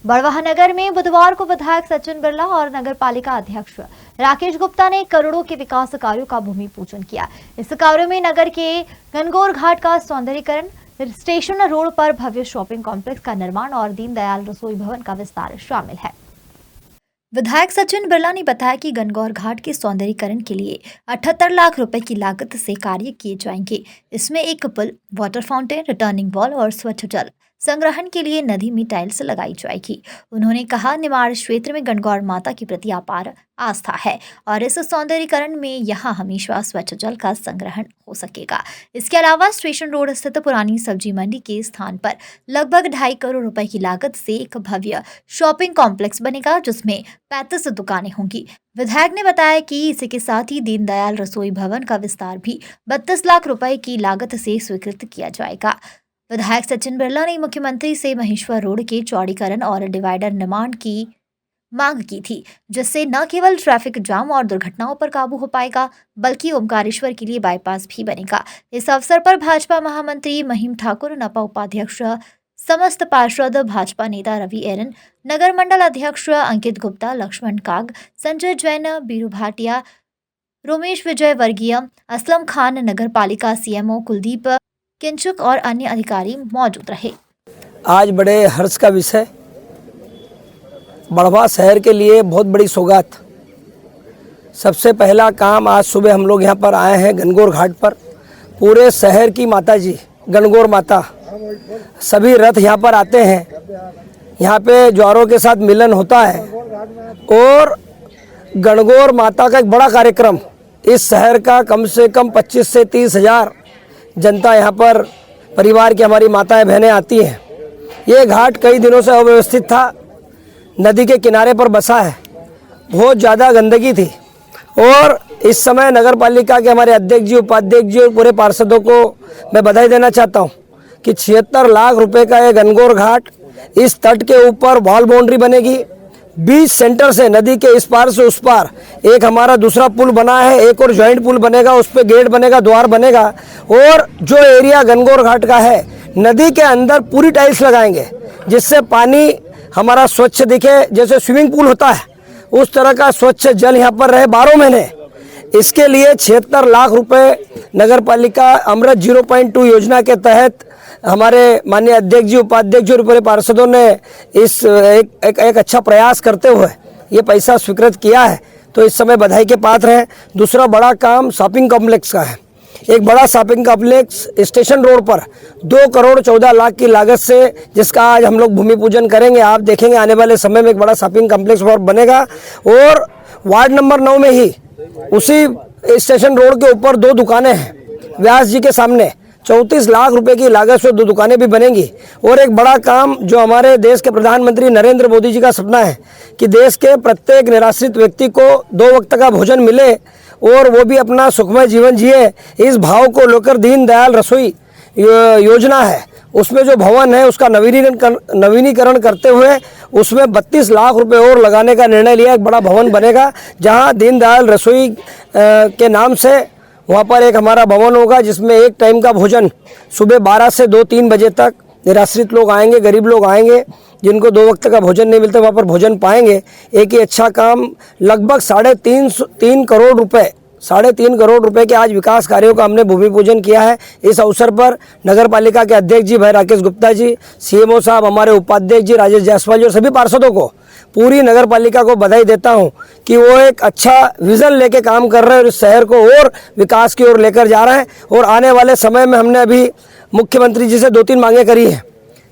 बड़वाह नगर में बुधवार को विधायक सचिन बिरला और नगर पालिका अध्यक्ष राकेश गुप्ता ने करोड़ों के विकास कार्यों का भूमि पूजन किया। इस कार्यों में नगर के गणगौर घाट का सौंदर्यीकरण, स्टेशन रोड पर भव्य शॉपिंग कॉम्प्लेक्स का निर्माण और दीनदयाल रसोई भवन का विस्तार शामिल है। विधायक सचिन बिरला ने बताया कि गणगौर घाट के सौंदर्यीकरण के लिए 78 लाख रुपए की लागत से कार्य किए जाएंगे। इसमें एक पुल, वाटर फाउंटेन, रिटर्निंग वॉल और स्वच्छ जल संग्रहण के लिए नदी में टाइल्स लगाई जाएगी। उन्होंने कहा, निमाड़ क्षेत्र में गणगौर माता के प्रति अपार आस्था है और इस सौंदर्यीकरण में यहां हमेशा स्वच्छ जल का संग्रहण हो सकेगा। इसके अलावा स्टेशन रोड स्थित पुरानी सब्जी मंडी के स्थान पर लगभग 2.5 करोड़ रुपए की लागत से एक भव्य शॉपिंग कॉम्प्लेक्स बनेगा, जिसमें 35 दुकानें होंगी। विधायक ने बताया कि इसी के साथ ही दीनदयाल रसोई भवन का विस्तार भी 32 लाख रुपए की लागत से स्वीकृत किया जाएगा। विधायक सचिन बिरला ने मुख्यमंत्री से महेश्वर रोड के चौड़ीकरण और डिवाइडर निर्माण की मांग की थी, जिससे न केवल ट्रैफिक जाम और दुर्घटनाओं पर काबू हो पाएगा, बल्कि ओमकारेश्वर के लिए बाईपास भी बनेगा। इस अवसर पर भाजपा महामंत्री महिम ठाकुर, नपा उपाध्यक्ष, समस्त पार्षद, भाजपा नेता रवि एरन, नगर मंडल अध्यक्ष अंकित गुप्ता, लक्ष्मण काग, संजय जैन, बीरू भाटिया, रोमेश विजय वर्गीय, असलम खान, नगर पालिका सीएमओ कुलदीप किंचुक और अन्य अधिकारी मौजूद रहे। आज बड़े हर्ष का विषय, बड़वाह शहर के लिए बहुत बड़ी सौगात। सबसे पहला काम, आज सुबह हम लोग यहाँ पर आए हैं गणगौर घाट पर। पूरे शहर की माता जी गणगौर माता, सभी रथ यहाँ पर आते हैं। यहाँ पे ज्वारों के साथ मिलन होता है और गणगौर माता का एक बड़ा कार्यक्रम, इस शहर का कम से कम 25 से 30 हज़ार जनता यहाँ पर परिवार की हमारी माताएं बहनें आती हैं। ये घाट कई दिनों से अव्यवस्थित था, नदी के किनारे पर बसा है, बहुत ज़्यादा गंदगी थी और इस समय नगर पालिका के हमारे अध्यक्ष जी, उपाध्यक्ष जी और पूरे पार्षदों को मैं बधाई देना चाहता हूँ कि 76 लाख रुपए का ये गणगौर घाट, इस तट के ऊपर वॉल बाउंड्री बनेगी। बीच सेंटर से नदी के इस पार से उस पार एक हमारा दूसरा पुल बना है, एक और जॉइंट पुल बनेगा, उस पर गेट बनेगा, द्वार बनेगा और जो एरिया गणगौर घाट का है, नदी के अंदर पूरी टाइल्स लगाएंगे, जिससे पानी हमारा स्वच्छ दिखे, जैसे स्विमिंग पूल होता है उस तरह का स्वच्छ जल यहाँ पर रहे 12 महीने। इसके लिए 76 लाख रुपए नगर पालिका अमृत 0.2 योजना के तहत हमारे माननीय अध्यक्ष जी, उपाध्यक्ष और पूरे पार्षदों ने इस एक अच्छा प्रयास करते हुए ये पैसा स्वीकृत किया है, तो इस समय बधाई के पात्र हैं। दूसरा बड़ा काम शॉपिंग कॉम्प्लेक्स का है। एक बड़ा शॉपिंग कॉम्प्लेक्स स्टेशन रोड पर 2 करोड़ 14 लाख की लागत से, जिसका आज हम लोग भूमि पूजन करेंगे। आप देखेंगे आने वाले समय में एक बड़ा शॉपिंग कॉम्प्लेक्स और बनेगा और वार्ड नंबर 9 में ही उसी स्टेशन रोड के ऊपर 2 दुकानें हैं। व्यास जी के सामने 34 लाख रुपए की लागत से 2 दुकानें भी बनेंगी। और एक बड़ा काम जो हमारे देश के प्रधानमंत्री नरेंद्र मोदी जी का सपना है कि देश के प्रत्येक निराश्रित व्यक्ति को 2 वक्त का भोजन मिले और वो भी अपना सुखमय जीवन जिए, इस भाव को लेकर दीनदयाल रसोई योजना है। उसमें जो भवन है उसका नवीनीकरण करते हुए उसमें 32 लाख रुपए और लगाने का निर्णय लिया। एक बड़ा भवन बनेगा जहां दीनदयाल रसोई के नाम से वहाँ पर एक हमारा भवन होगा, जिसमें एक टाइम का भोजन सुबह 12 से 2-3 बजे तक निराश्रित लोग आएंगे, गरीब लोग आएंगे, जिनको 2 वक्त का भोजन नहीं मिलता, वहाँ पर भोजन पाएंगे। एक ही अच्छा काम, लगभग 3.5 करोड़ रुपए 3.5 करोड़ रुपए के आज विकास कार्यों का हमने भूमि पूजन किया है। इस अवसर पर नगर पालिका के अध्यक्ष जी भाई राकेश गुप्ता जी, सीएमओ साहब, हमारे उपाध्यक्ष जी राजेश जायसवाल जी और सभी पार्षदों को, पूरी नगर पालिका को बधाई देता हूं कि वो एक अच्छा विजन लेके काम कर रहे हैं और इस शहर को और विकास की ओर लेकर जा रहे हैं। और आने वाले समय में हमने अभी मुख्यमंत्री जी से 2-3 मांगें करी हैं।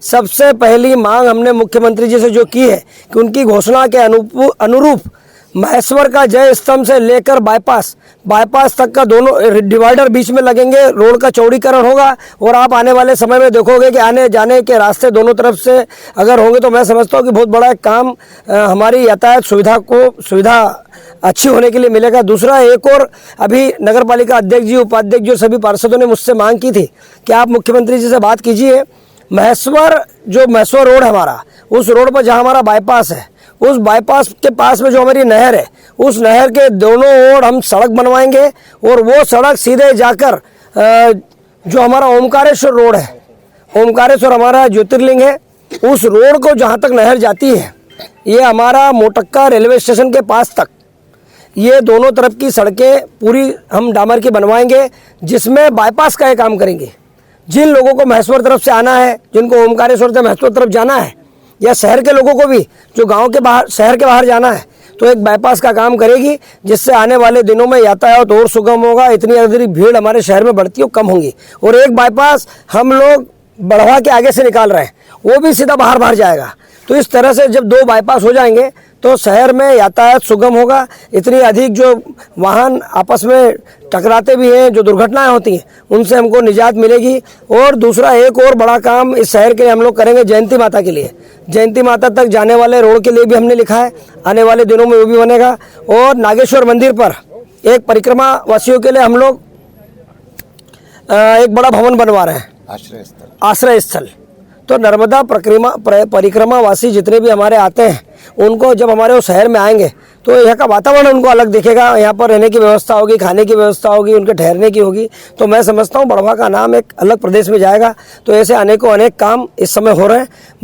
सबसे पहली मांग हमने मुख्यमंत्री जी से जो की है कि उनकी घोषणा के अनुरूप महेश्वर का जय स्तंभ से लेकर बाईपास तक का दोनों डिवाइडर बीच में लगेंगे, रोड का चौड़ीकरण होगा और आप आने वाले समय में देखोगे कि आने जाने के रास्ते दोनों तरफ से अगर होंगे तो मैं समझता हूँ कि बहुत बड़ा काम हमारी यातायात सुविधा अच्छी होने के लिए मिलेगा। दूसरा, एक और अभी नगर पालिका अध्यक्ष जी, उपाध्यक्ष जी और सभी पार्षदों ने मुझसे मांग की थी कि आप मुख्यमंत्री जी से बात कीजिए, महेश्वर रोड है हमारा, उस रोड पर जहाँ हमारा बाईपास है, उस बाईपास के पास में जो हमारी नहर है, उस नहर के दोनों ओर हम सड़क बनवाएंगे और वो सड़क सीधे जाकर जो हमारा ओमकारेश्वर रोड है, ओमकारेश्वर हमारा ज्योतिर्लिंग है, उस रोड को जहाँ तक नहर जाती है, ये हमारा मोटक्का रेलवे स्टेशन के पास तक ये दोनों तरफ की सड़कें पूरी हम डामर की बनवाएंगे, जिसमें बाईपास का ये काम करेंगे। जिन लोगों को महेश्वर तरफ से आना है, जिनको ओमकारेश्वर से महेश्वर तरफ जाना है, या शहर के लोगों को भी जो गांव के बाहर शहर के बाहर जाना है, तो एक बाईपास का काम करेगी, जिससे आने वाले दिनों में यातायात और सुगम होगा। इतनी अधिक भीड़ हमारे शहर में बढ़ती है, कम होंगी। और एक बाईपास हम लोग बढ़वा के आगे से निकाल रहे हैं, वो भी सीधा बाहर जाएगा। तो इस तरह से जब 2 बाईपास हो जाएंगे तो शहर में यातायात सुगम होगा। इतनी अधिक जो वाहन आपस में टकराते भी हैं, जो दुर्घटनाएं होती हैं, उनसे हमको निजात मिलेगी। और दूसरा एक और बड़ा काम इस शहर के लिए हम लोग करेंगे जयंती माता के लिए। जयंती माता तक जाने वाले रोड के लिए भी हमने लिखा है, आने वाले दिनों में वो भी बनेगा। और नागेश्वर मंदिर पर एक परिक्रमा वासियों के लिए हम लोग एक बड़ा भवन बनवा रहे हैं, आश्रय स्थल। तो नर्मदा परिक्रमा वासी जितने भी हमारे आते हैं, उनको जब हमारे उस शहर में आएंगे तो यहाँ का वातावरण उनको अलग दिखेगा। यहाँ पर रहने की व्यवस्था होगी, खाने की व्यवस्था होगी, उनके ठहरने की होगी। तो मैं समझता हूँ बढ़वा का नाम एक अलग प्रदेश में जाएगा। तो ऐसे अनेकों अनेक काम इस समय हो रहे हैं। मैं